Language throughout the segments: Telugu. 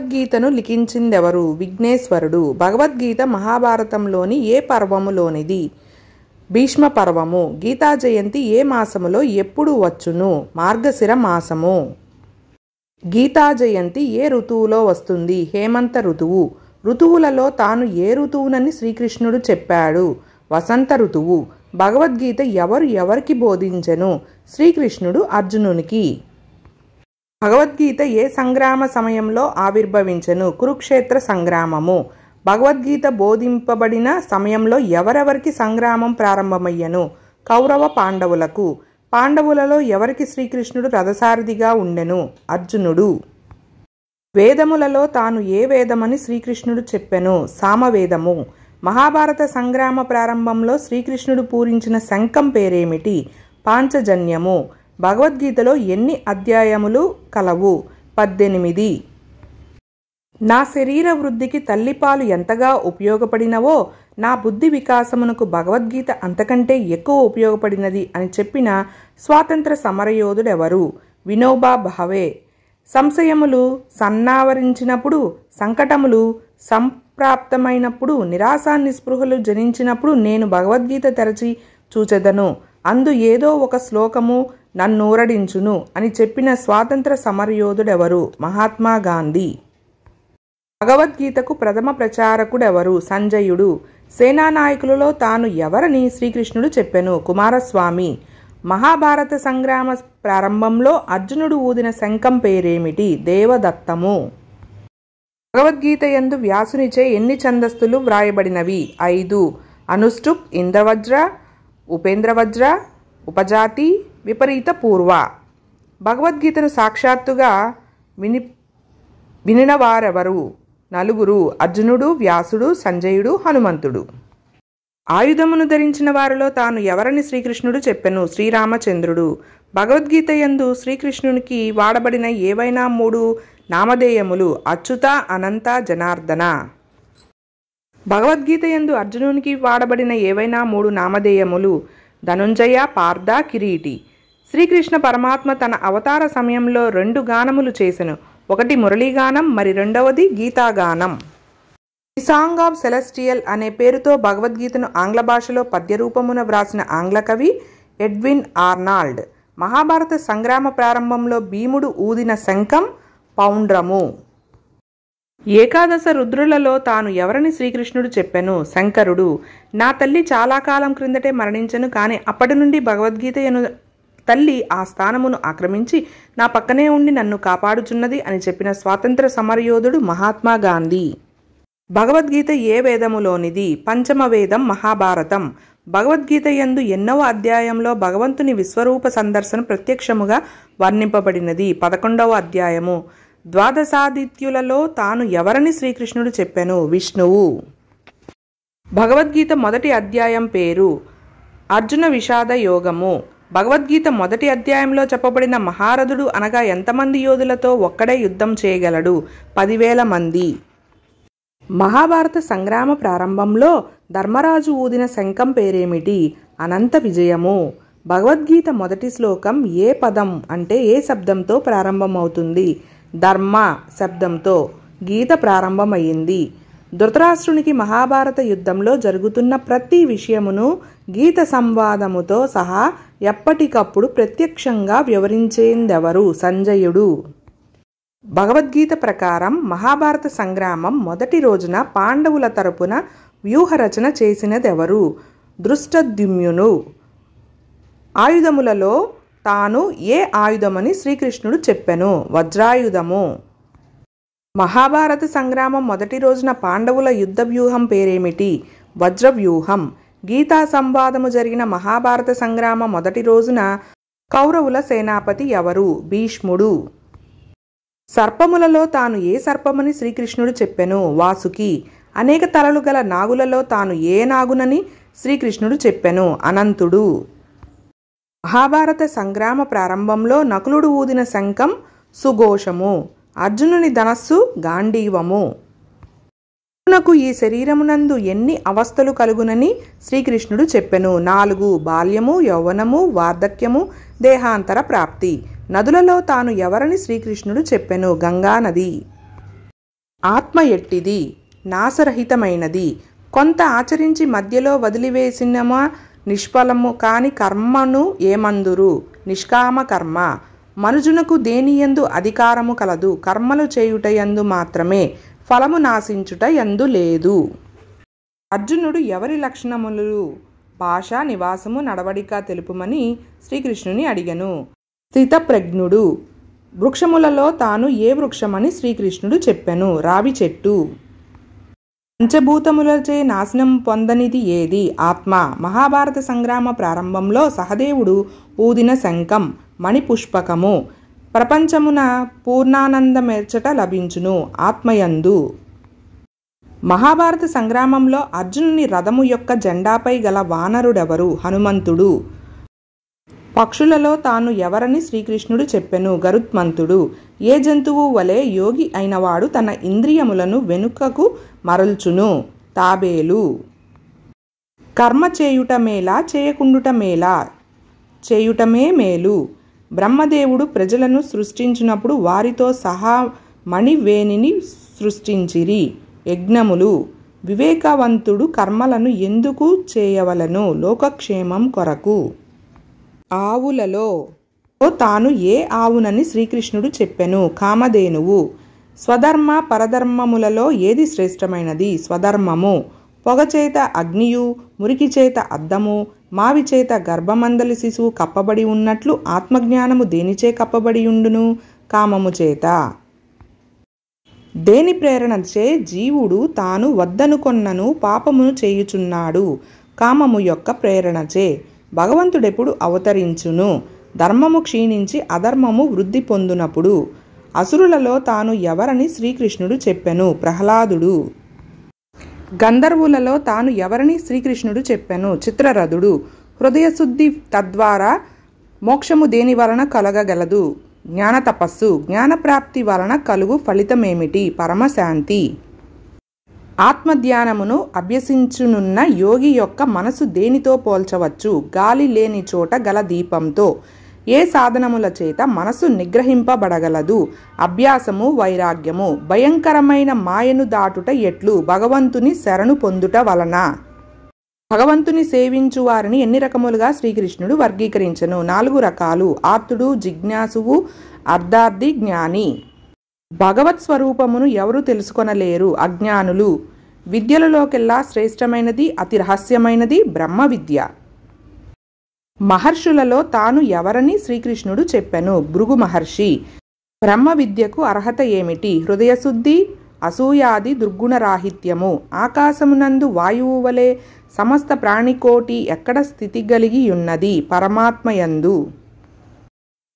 భగవద్గీతను లిఖించిందెవరు? విఘ్నేశ్వరుడు. భగవద్గీత మహాభారతంలోని ఏ పర్వములోనిది? భీష్మ పర్వము. గీతా జయంతి ఏ మాసములో ఎప్పుడు వచ్చును? మార్గశిర మాసము. గీతా జయంతి ఏ ఋతువులో వస్తుంది? హేమంత ఋతువు. ఋతువులలో తాను ఏ ఋతువునని శ్రీకృష్ణుడు చెప్పాడు? వసంత ఋతువు. భగవద్గీత ఎవరికి బోధించెను? శ్రీకృష్ణుడు అర్జునునికి. భగవద్గీత ఏ సంగ్రామ సమయంలో ఆవిర్భవించెను? కురుక్షేత్ర సంగ్రామము. భగవద్గీత బోధింపబడిన సమయంలో ఎవరెవరికి సంగ్రామం ప్రారంభమయ్యను? కౌరవ పాండవులకు. పాండవులలో ఎవరికి శ్రీకృష్ణుడు రథసారథిగా ఉండెను? అర్జునుడు. వేదములలో తాను ఏ వేదమని శ్రీకృష్ణుడు చెప్పెను? సామవేదము. మహాభారత సంగ్రామ ప్రారంభంలో శ్రీకృష్ణుడు పూరించిన శంఖం పేరేమిటి? పాంచజన్యము. భగవద్గీతలో ఎన్ని అధ్యాయములు కలవు? 18. నా శరీర వృద్ధికి తల్లిపాలు ఎంతగా ఉపయోగపడినవో నా బుద్ధి వికాసమునకు భగవద్గీత అంతకంటే ఎక్కువ ఉపయోగపడినది అని చెప్పిన స్వాతంత్ర సమరయోధుడెవరు? వినోబా భావే. సంశయములు సన్నావరించినప్పుడు, సంకటములు సంప్రాప్తమైనప్పుడు, నిరాశా నిస్పృహలు జనించినప్పుడు నేను భగవద్గీత తెరచి చూచెదను. అందు ఏదో ఒక శ్లోకము నన్నూరడించును అని చెప్పిన స్వాతంత్ర సమరయోధుడెవరు? మహాత్మా గాంధీ. భగవద్గీతకు ప్రథమ ప్రచారకుడెవరు? సంజయుడు. సేనానాయకులలో తాను ఎవరని శ్రీకృష్ణుడు చెప్పెను? కుమారస్వామి. మహాభారత సంగ్రామ ప్రారంభంలో అర్జునుడు ఊదిన శంఖం పేరేమిటి? దేవదత్తము. భగవద్గీత యందు వ్యాసునిచే ఎన్ని ఛందస్సులు వ్రాయబడినవి? 5. అనుష్టుప్, ఇంద్రవజ్ర, ఉపేంద్రవజ్ర, ఉపజాతి, విపరీత పూర్వ. భగవద్గీతను సాక్షాత్తుగా వినినవారెవరు? 4. అర్జునుడు, వ్యాసుడు, సంజయుడు, హనుమంతుడు. ఆయుధమును ధరించిన వారిలో తాను ఎవరని శ్రీకృష్ణుడు చెప్పెను? శ్రీరామచంద్రుడు. భగవద్గీత యందు శ్రీకృష్ణునికి వాడబడిన ఏవైనా 3 నామధేయములు? అచ్యుత, అనంత, జనార్దన. భగవద్గీత యందు అర్జునునికి వాడబడిన ఏవైనా 3 నామధేయములు? ధనుంజయ, పార్థ, కిరీటి. శ్రీకృష్ణ పరమాత్మ తన అవతార సమయంలో 2 గానములు చేసెను. ఒకటి మురళీగానం, మరి రెండవది గీతాగానం. ది సాంగ్ ఆఫ్ సెలెస్టియల్ అనే పేరుతో భగవద్గీతను ఆంగ్ల భాషలో పద్యరూపమున వ్రాసిన ఆంగ్ల కవి ఎడ్విన్ ఆర్నాల్డ్. మహాభారత సంగ్రామ ప్రారంభంలో భీముడు ఊదిన శంఖం పౌండ్రము. ఏకాదశ రుద్రులలో తాను ఎవరని శ్రీకృష్ణుడు చెప్పెను? శంకరుడు. నా తల్లి చాలా కాలం క్రిందటే మరణించెను, కానీ అప్పటి నుండి భగవద్గీత తల్లి ఆ స్థానమును ఆక్రమించి నా పక్కనే ఉండి నన్ను కాపాడుచున్నది అని చెప్పిన స్వాతంత్ర సమరయోధుడు మహాత్మా గాంధీ. భగవద్గీత ఏ వేదములోనిది? పంచమ వేదం మహాభారతం. భగవద్గీత యందు ఎన్నవ అధ్యాయంలో భగవంతుని విశ్వరూప సందర్శన ప్రత్యక్షముగా వర్ణింపబడినది? 11వ అధ్యాయము. ద్వాదశాదిత్యులలో తాను ఎవరని శ్రీకృష్ణుడు చెప్పెను? విష్ణువు. భగవద్గీత మొదటి అధ్యాయం పేరు? అర్జున విషాద యోగము. భగవద్గీత మొదటి అధ్యాయంలో చెప్పబడిన మహారథుడు అనగా ఎంతమంది యోధులతో ఒక్కడే యుద్ధం చేయగలడు? 10,000 మంది. మహాభారత సంగ్రామ ప్రారంభంలో ధర్మరాజు ఊదిన శంఖం పేరేమిటి? అనంత విజయము. భగవద్గీత మొదటి శ్లోకం ఏ పదం అంటే ఏ శబ్దంతో ప్రారంభమవుతుంది? ధర్మ శబ్దంతో గీత ప్రారంభమైంది. ధృతరాష్ట్రునికి మహాభారత యుద్ధంలో జరుగుతున్న ప్రతి విషయమును గీత సంవాదముతో సహా ఎప్పటికప్పుడు ప్రత్యక్షంగా వివరించేందెవరు? సంజయుడు. భగవద్గీత ప్రకారం మహాభారత సంగ్రామం మొదటి రోజున పాండవుల తరపున వ్యూహరచన చేసినదెవరు? దృష్టద్యుమ్నుడు. ఆయుధములలో తాను ఏ ఆయుధమని శ్రీకృష్ణుడు చెప్పెను? వజ్రాయుధము. మహాభారత సంగ్రామం మొదటి రోజున పాండవుల యుద్ధ వ్యూహం పేరేమిటి? వజ్రవ్యూహం. గీతా సంవాదము జరిగిన మహాభారత సంగ్రామం మొదటి రోజున కౌరవుల సేనాపతి ఎవరు? భీష్ముడు. సర్పములలో తాను ఏ సర్పమని శ్రీకృష్ణుడు చెప్పెను? వాసుకి. అనేక తలలు గల నాగులలో తాను ఏ నాగునని శ్రీకృష్ణుడు చెప్పెను? అనంతుడు. మహాభారత సంగ్రామ ప్రారంభంలో నకులుడు ఊదిన శంఖం సుఘోషము. అర్జునుని ధనస్సు గాంధీవము. అర్జునకు ఈ శరీరమునందు ఎన్ని అవస్థలు కలుగునని శ్రీకృష్ణుడు చెప్పెను? 4. బాల్యము, యౌవనము, వార్ధక్యము, దేహాంతర ప్రాప్తి. నదులలో తాను ఎవరని శ్రీకృష్ణుడు చెప్పెను? గంగా నది. ఆత్మ ఎట్టిది, నాశరహితమైనది. కొంత ఆచరించి మధ్యలో వదిలివేసినమా నిష్ఫలము కాని కర్మను ఏమందురు? నిష్కామ కర్మ. మనుజునకు దేనియందు అధికారము కలదు? కర్మలు చేయుటయందు మాత్రమే, ఫలము నాశించుట యందు లేదు. అర్జునుడు ఎవరి లక్షణములు, భాష, నివాసము, నడవడిక తెలుపుమని శ్రీకృష్ణుని అడిగెను. స్థితప్రజ్ఞుడు. వృక్షములలో తాను ఏ వృక్షమని శ్రీకృష్ణుడు చెప్పెను. రావి చెట్టు. పంచభూతములచే నాశనం పొందనిది ఏది? ఆత్మ. మహాభారత సంగ్రామ ప్రారంభంలో సహదేవుడు ఊదిన శంఖం మణిపుష్పకము. ప్రపంచమున పూర్ణానందమెర్చట లభించును ఆత్మయందు. మహాభారత సంగ్రామంలో అర్జునుని రథము యొక్క జెండాపై గల వానరుడెవరు? హనుమంతుడు. పక్షులలో తాను ఎవరని శ్రీకృష్ణుడు చెప్పెను. గరుత్మంతుడు. ఏ జంతువు వలె యోగి అయినవాడు తన ఇంద్రియములను వెనుకకు మరల్చును? తాబేలు. కర్మ చేయుట మేలా, చేయకుండుట మేలా? చేయుటమే మేలు. బ్రహ్మదేవుడు ప్రజలను సృష్టించినప్పుడు వారితో సహా మణివేణిని సృష్టించిరి. యజ్ఞములు. వివేకవంతుడు కర్మలను ఎందుకు చేయవలను? లోకక్షేమం కొరకు. ఆవులలో తాను ఏ ఆవునని శ్రీకృష్ణుడు చెప్పెను. కామధేనువు. స్వధర్మ పరధర్మములలో ఏది శ్రేష్టమైనది? స్వధర్మము. పొగచేత అగ్నియు, మురికి చేత అద్దము, మావి చేత గర్భమందలి శిశువు కప్పబడి ఉన్నట్లు ఆత్మజ్ఞానము దేనిచే కప్పబడి ఉండును? కామము చేత. దేని ప్రేరణచే జీవుడు తాను వద్దనుకొన్నను పాపమును చేయుచున్నాడు? కామము యొక్క ప్రేరణచే. భగవంతుడెప్పుడు అవతరించును? ధర్మము క్షీణించి అధర్మము వృద్ధి పొందునప్పుడు. అసురులలో తాను ఎవరని శ్రీకృష్ణుడు చెప్పెను. ప్రహ్లాదుడు. గంధర్వులలో తాను ఎవరని శ్రీకృష్ణుడు చెప్పెను. చిత్రరథుడు. హృదయశుద్ధి తద్వారా మోక్షము దేని వలన కలగగలదు? జ్ఞాన తపస్సు. జ్ఞానప్రాప్తి వలన కలుగు ఫలితమేమిటి? పరమశాంతి. ఆత్మధ్యానమును అభ్యసించునున్న యోగి యొక్క మనసు దేనితో పోల్చవచ్చు? గాలి లేని చోట గల దీపంతో. ఏ సాధనముల చేత మనసు నిగ్రహింపబడగలదు? అభ్యాసము, వైరాగ్యము. భయంకరమైన మాయను దాటుట ఎట్లు? భగవంతుని శరణు పొందుట వలన. భగవంతుని సేవించు వారిని ఎన్ని రకములుగా శ్రీకృష్ణుడు వర్గీకరించెను? 4 రకాలు. ఆర్తుడు, జిజ్ఞాసువు, అర్ధార్థి, జ్ఞాని. భగవత్ స్వరూపమును ఎవరు తెలుసుకొనలేరు? అజ్ఞానులు. విద్యలలోకెల్లా శ్రేష్టమైనది, అతి రహస్యమైనది బ్రహ్మ విద్య. మహర్షులలో తాను ఎవరని శ్రీకృష్ణుడు చెప్పెను. భృగు మహర్షి. బ్రహ్మ విద్యకు అర్హత ఏమిటి? హృదయశుద్ధి, అసూయాది దుర్గుణరాహిత్యము. ఆకాశమునందు వాయువు వలె సమస్త ప్రాణికోటి ఎక్కడ స్థితి కలిగి ఉన్నది? పరమాత్మయందు.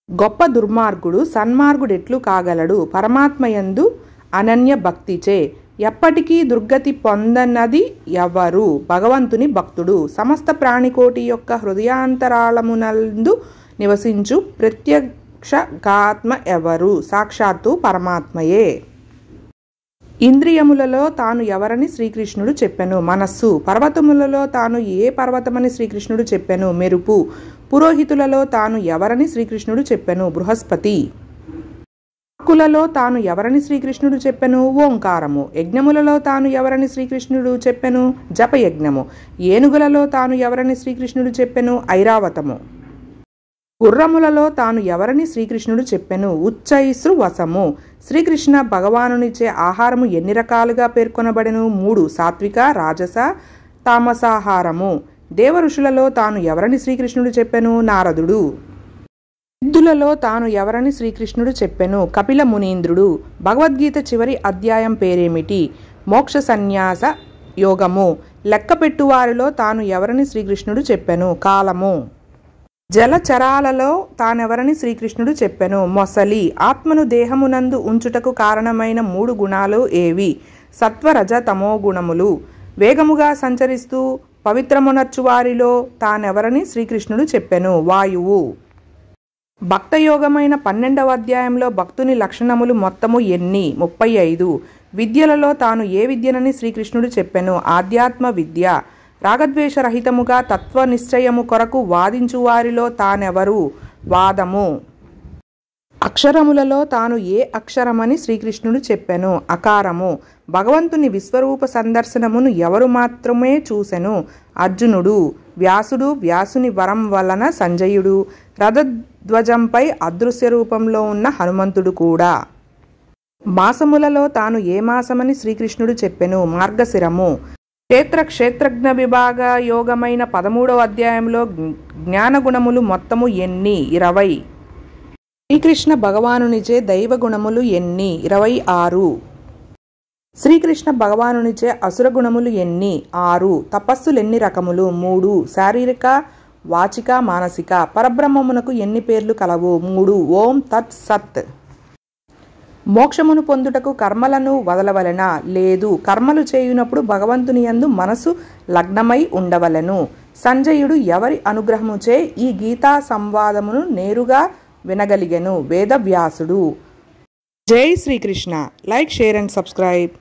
గొప్ప దుర్మార్గుడు సన్మార్గుడెట్లు కాగలడు? పరమాత్మయందు అనన్య భక్తిచే. ఎప్పటికీ దుర్గతి పొందనది ఎవరు? భగవంతుని భక్తుడు. సమస్త ప్రాణికోటి యొక్క హృదయాంతరాళమునందు నివసించు ప్రత్యక్షాత్మ ఎవరు? సాక్షాత్తు పరమాత్మయే. ఇంద్రియములలో తాను ఎవరని శ్రీకృష్ణుడు చెప్పెను. మనస్సు. పర్వతములలో తాను ఏ పర్వతమని శ్రీకృష్ణుడు చెప్పెను. మెరుపు. పురోహితులలో తాను ఎవరని శ్రీకృష్ణుడు చెప్పెను. బృహస్పతి. వాక్కులలో తాను ఎవరని శ్రీకృష్ణుడు చెప్పెను. ఓంకారము. యజ్ఞములలో తాను ఎవరని శ్రీకృష్ణుడు చెప్పెను. జపయజ్ఞము. ఏనుగులలో తాను ఎవరని శ్రీకృష్ణుడు చెప్పెను. ఐరావతము. గుర్రములలో తాను ఎవరని శ్రీకృష్ణుడు చెప్పెను. ఉచ్చైశ్రు వసము. శ్రీకృష్ణ భగవానునిచే ఆహారము ఎన్ని రకాలుగా పేర్కొనబడెను. 3. సాత్విక, రాజస, తామసాహారము. దేవఋషులలో తాను ఎవరని శ్రీకృష్ణుడు చెప్పెను. నారదుడు. సిద్ధులలో తాను ఎవరని శ్రీకృష్ణుడు చెప్పెను. కపిల మునీంద్రుడు. భగవద్గీత చివరి అధ్యాయం పేరేమిటి? మోక్ష సన్యాస యోగము. లెక్కపెట్టువారిలో తాను ఎవరని శ్రీకృష్ణుడు చెప్పెను. కాలము. జలచరాలలో తానెవరని శ్రీకృష్ణుడు చెప్పెను. మొసలి. ఆత్మను దేహమునందు ఉంచుటకు కారణమైన 3 గుణాలు ఏవి? సత్వ, రజ, తమో గుణములు. వేగముగా సంచరిస్తూ పవిత్రమునర్చువారిలో తానెవరని శ్రీకృష్ణుడు చెప్పెను. వాయువు. భక్తయోగమైన 12వ అధ్యాయంలో భక్తుని లక్షణములు మొత్తము ఎన్ని? 35. విద్యలలో తాను ఏ విద్యనని శ్రీకృష్ణుడు చెప్పెను. ఆధ్యాత్మ విద్య. రాగద్వేషరహితముగా తత్వనిశ్చయము కొరకు వాదించువారిలో తానెవరు? వాదము. అక్షరములలో తాను ఏ అక్షరమని శ్రీకృష్ణుడు చెప్పెను. అకారము. భగవంతుని విశ్వరూప సందర్శనమును ఎవరు మాత్రమే చూసెను. అర్జునుడు. వ్యాసుడు. వ్యాసుని వరం వలన సంజయుడు. రథధ్వజంపై అదృశ్య రూపంలో ఉన్న హనుమంతుడు కూడా. మాసములలో తాను ఏ మాసమని శ్రీకృష్ణుడు చెప్పెను. మార్గశిరము. క్షేత్రజ్ఞ విభాగ యోగమైన 13వ అధ్యాయంలో జ్ఞానగుణములు మొత్తము ఎన్ని? 20. శ్రీకృష్ణ భగవానునిచే దైవ గుణములు ఎన్ని? 26. శ్రీకృష్ణ భగవానునిచే అసుర గుణములు ఎన్ని? 6. తపస్సులు ఎన్ని రకములు? 3. శారీరక, వాచిక, మానసిక. పరబ్రహ్మమునకు ఎన్ని పేర్లు కలవు? 3. ఓం తత్ సత్. మోక్షమును పొందుటకు కర్మలను వదలవలెనా? లేదు. కర్మలు చేయునప్పుడు భగవంతుని యందు మనసు లగ్నమై ఉండవలెను. సంజయుడు ఎవరి అనుగ్రహముచే ఈ గీతా సంవాదమును నేరుగా వినగలిగెను? వేదవ్యాసుడు. జై Sri Krishna. Like, share and subscribe.